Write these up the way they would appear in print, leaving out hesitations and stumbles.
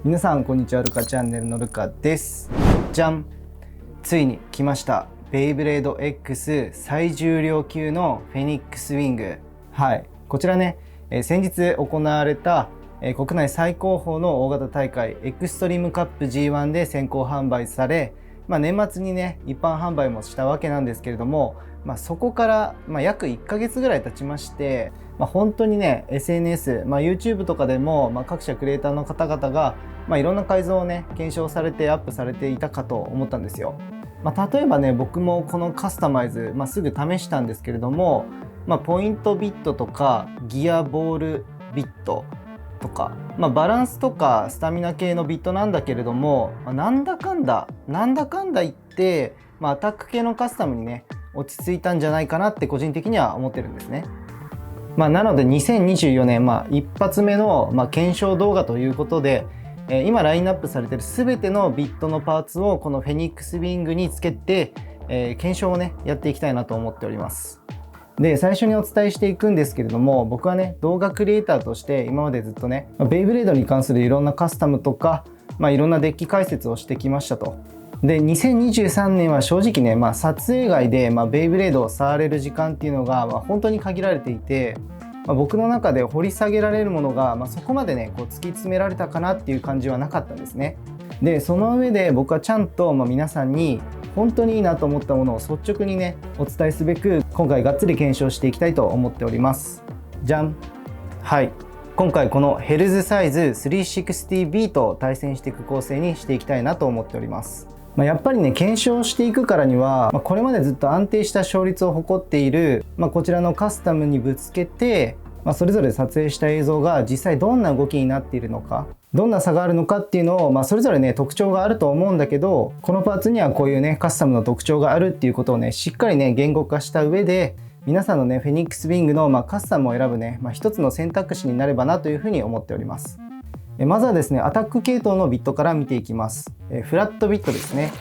皆さんこんにちは。ルカチャンネルのルカです。じゃん、ついに来ました。ベイブレード X 最重量級のフェニックスウィング。はい、こちらね、先日行われた国内最高峰の大型大会エクストリームカップ G1 で先行販売され、年末にね一般販売もしたわけなんですけれども、そこから、約1ヶ月ぐらい経ちまして、本当にね SNS、YouTube とかでも、各社クリエイターの方々が、いろんな改造をね検証されてアップされていたかと思ったんですよ。例えばね、僕もこのカスタマイズ、すぐ試したんですけれども、ポイントビットとかギアボールビットとか、バランスとかスタミナ系のビットなんだけれども、なんだかんだ言って、アタック系のカスタムにね落ち着いたんじゃないかなって個人的には思ってるんですね。なので2024年、一発目の、検証動画ということで、今ラインナップされている全てのビットのパーツをこのフェニックスウィングにつけて、検証をねやっていきたいなと思っております。で、最初にお伝えしていくんですけれども、僕はね動画クリエイターとして今までずっとねベイブレードに関するいろんなカスタムとか、いろんなデッキ解説をしてきましたと。で、2023年は正直ね、撮影外で、ベイブレードを触れる時間っていうのが、本当に限られていて、僕の中で掘り下げられるものが、そこまでねこう突き詰められたかなっていう感じはなかったんですね。で、その上で僕はちゃんと、皆さんに本当にいいなと思ったものを率直にねお伝えすべく、今回がっつり検証していきたいと思っております。じゃん。はい、今回このヘルズサイズ 360B と対戦していく構成にしていきたいなと思っております。やっぱりね検証していくからには、これまでずっと安定した勝率を誇っている、こちらのカスタムにぶつけて、それぞれ撮影した映像が実際どんな動きになっているのか、どんな差があるのかっていうのを、それぞれね特徴があると思うんだけど、このパーツにはこういうねカスタムの特徴があるっていうことをねしっかりね言語化した上で、皆さんのねフェニックスウィングの、カスタムを選ぶね、一つの選択肢になればなというふうに思っております。まずはですね、アタック系統のビットから見ていきます。フラットビットですね。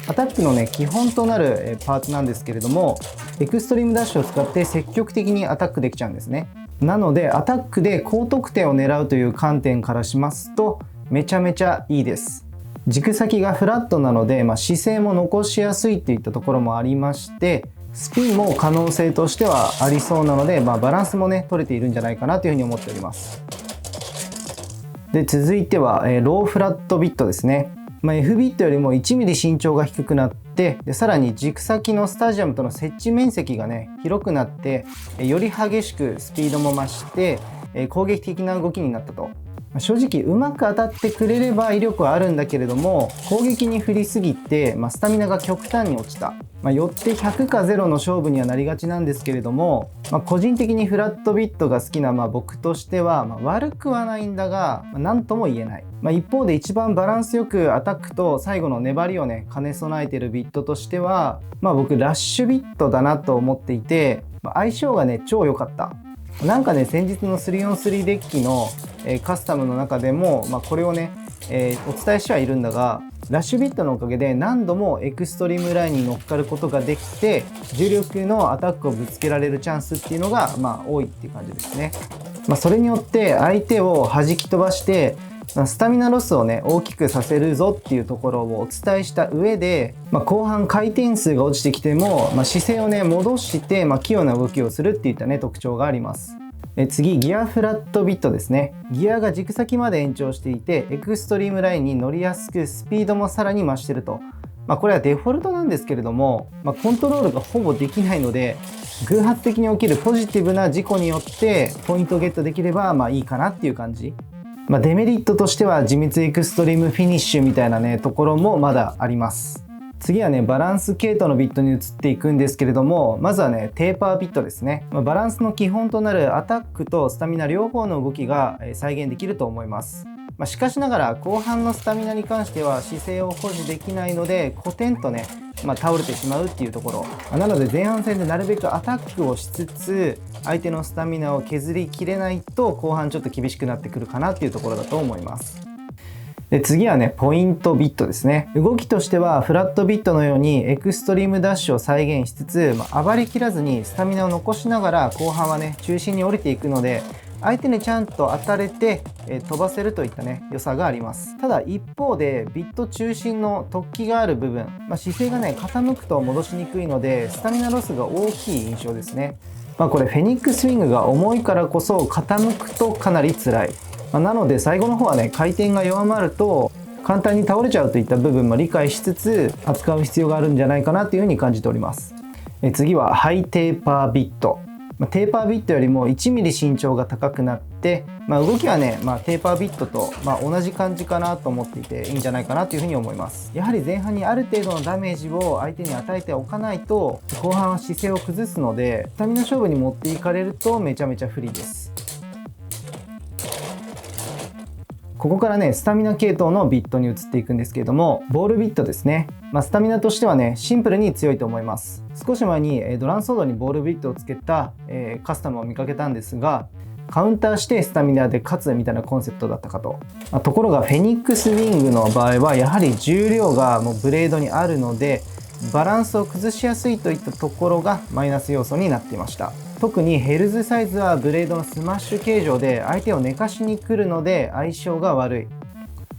アタックのね基本となるパーツなんですけれども、エクストリームダッシュを使って積極的にアタックできちゃうんですね。なのでアタックで高得点を狙うという観点からしますと、めちゃめちゃいいです。軸先がフラットなので、姿勢も残しやすいといったところもありまして、スピンも可能性としてはありそうなので、バランスもね取れているんじゃないかなというふうに思っております。で、続いては、ローフラットビットですね。F ビットよりも1ミリ身長が低くなって、でさらに軸先のスタジアムとの接地面積がね広くなって、より激しくスピードも増して、攻撃的な動きになったと。正直うまく当たってくれれば威力はあるんだけれども、攻撃に振りすぎて、スタミナが極端に落ちた。よって100か0の勝負にはなりがちなんですけれども、個人的にフラットビットが好きな、僕としては、悪くはないんだが、何とも言えない。一方で一番バランスよくアタックと最後の粘りをね兼ね備えているビットとしては、僕ラッシュビットだなと思っていて、相性がね超良かった。なんかね、先日の 3on3 デッキの、カスタムの中でも、これをね、お伝えしてはいるんだが、ラッシュビットのおかげで何度もエクストリームラインに乗っかることができて、重力のアタックをぶつけられるチャンスっていうのが、多いっていう感じですね。それによって相手を弾き飛ばして、スタミナロスをね大きくさせるぞっていうところをお伝えした上で、後半回転数が落ちてきても、姿勢をね戻して、器用な動きをするっていったね特徴があります。次、ギアフラットビットですね。ギアが軸先まで延長していて、エクストリームラインに乗りやすく、スピードもさらに増してると。これはデフォルトなんですけれども、コントロールがほぼできないので、偶発的に起きるポジティブな事故によってポイントをゲットできればいいかなっていう感じ。デメリットとしては自滅エクストリームフィニッシュみたいなねところもまだあります。次はねバランス系統のビットに移っていくんですけれども、まずはねテーパービットですね。バランスの基本となるアタックとスタミナ両方の動きが再現できると思います。しかしながら後半のスタミナに関しては姿勢を保持できないので、コテンとね倒れてしまうっていうところなので、前半戦でなるべくアタックをしつつ相手のスタミナを削りきれないと、後半ちょっと厳しくなってくるかなっていうところだと思います。で、次はねポイントビットですね。動きとしてはフラットビットのようにエクストリームダッシュを再現しつつ、暴れきらずにスタミナを残しながら後半はね中心に降りていくので、相手にちゃんと当たれて、飛ばせるといったね良さがあります。ただ一方でビット中心の突起がある部分、姿勢がね傾くと戻しにくいのでスタミナロスが大きい印象ですね。これフェニックスウィングが重いからこそ傾くとかなり辛い。なので最後の方はね回転が弱まると簡単に倒れちゃうといった部分も理解しつつ扱う必要があるんじゃないかなというふうに感じております。次はハイテーパービット。テーパービットよりも 1mm 身長が高くなって、動きはね、テーパービットと、同じ感じかなと思っていていいんじゃないかなというふうに思います。やはり前半にある程度のダメージを相手に与えておかないと後半は姿勢を崩すので、スタミナ勝負に持っていかれるとめちゃめちゃ不利です。ここからねスタミナ系統のビットに移っていくんですけれども、ボールビットですね。スタミナとしてはねシンプルに強いと思います。少し前にドランソードにボールビットをつけたカスタムを見かけたんですが、カウンターしてスタミナで勝つみたいなコンセプトだったかと。ところがフェニックスウィングの場合はやはり重量がもうブレードにあるのでバランスを崩しやすいといったところがマイナス要素になっていました。特にヘルズサイズはブレードのスマッシュ形状で相手を寝かしに来るので相性が悪い。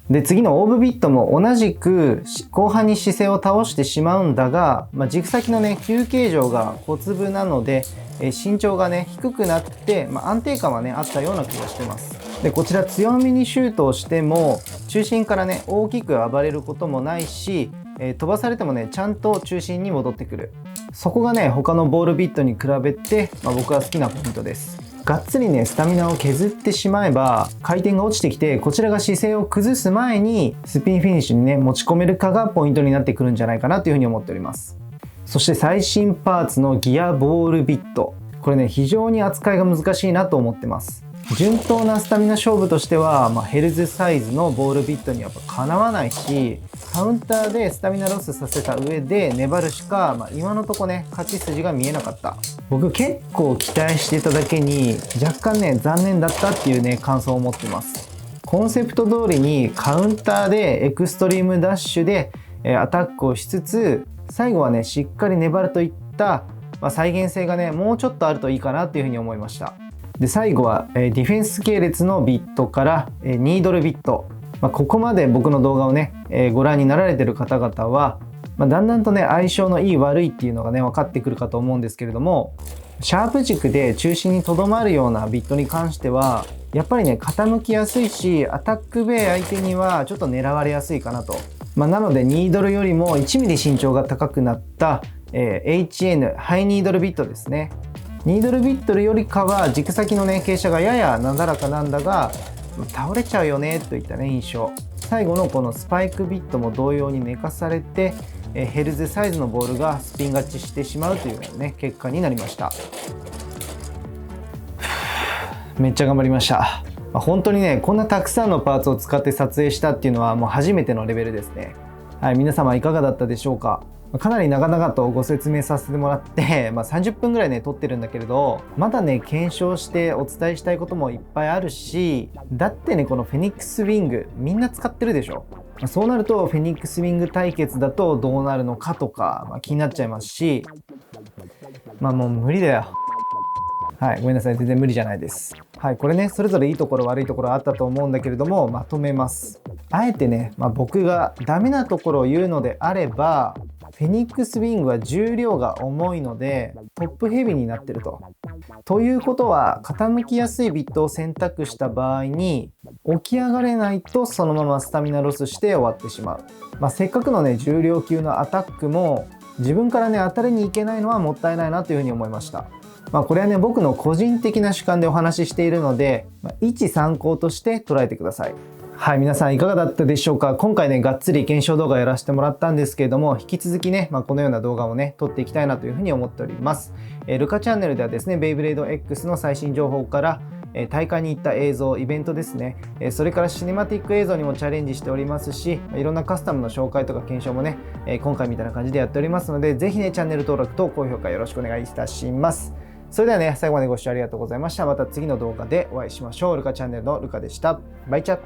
で次のオーブビットも同じく後半に姿勢を倒してしまうんだが、軸先のね球形状が小粒なので身長がね低くなって、安定感はねあったような気がしてます。でこちら強めにシュートをしても中心からね大きく暴れることもないし、飛ばされてもねちゃんと中心に戻ってくる。そこがね他のボールビットに比べて、僕は好きなポイントです。がっつりねスタミナを削ってしまえば回転が落ちてきてこちらが姿勢を崩す前にスピンフィニッシュにね持ち込めるかがポイントになってくるんじゃないかなというふうに思っております。そして最新パーツのギアボールビット、これね非常に扱いが難しいなと思ってます。順当なスタミナ勝負としては、ヘルズサイズのボールビットにやっぱかなわないし、カウンターでスタミナロスさせた上で粘るしか、今のとこね勝ち筋が見えなかった。僕結構期待してただけに若干ね残念だったっていうね感想を持ってます。コンセプト通りにカウンターでエクストリームダッシュでアタックをしつつ最後はねしっかり粘るといった、再現性がねもうちょっとあるといいかなっていうふうに思いました。で最後はディフェンス系列のビットからニードルビット、ここまで僕の動画をねご覧になられてる方々は、だんだんとね相性のいい悪いっていうのがね分かってくるかと思うんですけれども、シャープ軸で中心にとどまるようなビットに関してはやっぱりね傾きやすいしアタックベイ相手にはちょっと狙われやすいかなと。なのでニードルよりも 1mm 身長が高くなった、HN ハイニードルビットですね。ニードルビットルよりかは軸先のね傾斜がややなだらかなんだが倒れちゃうよねといったね印象。最後のこのスパイクビットも同様に寝かされてヘルズサイズのボールがスピン勝ちしてしまうというね結果になりました。めっちゃ頑張りました。本当にねこんなたくさんのパーツを使って撮影したっていうのはもう初めてのレベルですね。はい、皆様いかがだったでしょうか。かなり長々とご説明させてもらって、30分ぐらいね撮ってるんだけれど、まだね検証してお伝えしたいこともいっぱいあるし、だってねこのフェニックスウィングみんな使ってるでしょ。そうなるとフェニックスウィング対決だとどうなるのかとか、気になっちゃいますし、もう無理だよ。はい、ごめんなさい、全然無理じゃないです。はい、これねそれぞれいいところ悪いところあったと思うんだけれどもまとめます。あえてね、僕がダメなところを言うのであれば、フェニックスウィングは重量が重いのでトップヘビーになってると。ということは傾きやすいビットを選択した場合に起き上がれないとそのままスタミナロスして終わってしまう。せっかくのね重量級のアタックも自分からね当たりにいけないのはもったいないなというふうに思いました。これはね僕の個人的な主観でお話ししているので、一参考として捉えてください。はい、皆さんいかがだったでしょうか。今回ねがっつり検証動画やらせてもらったんですけれども、引き続きね、このような動画をね撮っていきたいなというふうに思っております。ルカチャンネルではですねベイブレード X の最新情報から大会に行った映像、イベントですね、それからシネマティック映像にもチャレンジしておりますし、いろんなカスタムの紹介とか検証もね今回みたいな感じでやっておりますので、ぜひねチャンネル登録と高評価よろしくお願いいたします。それではね最後までご視聴ありがとうございました。また次の動画でお会いしましょう。ルカチャンネルのルカでした。バイチャ。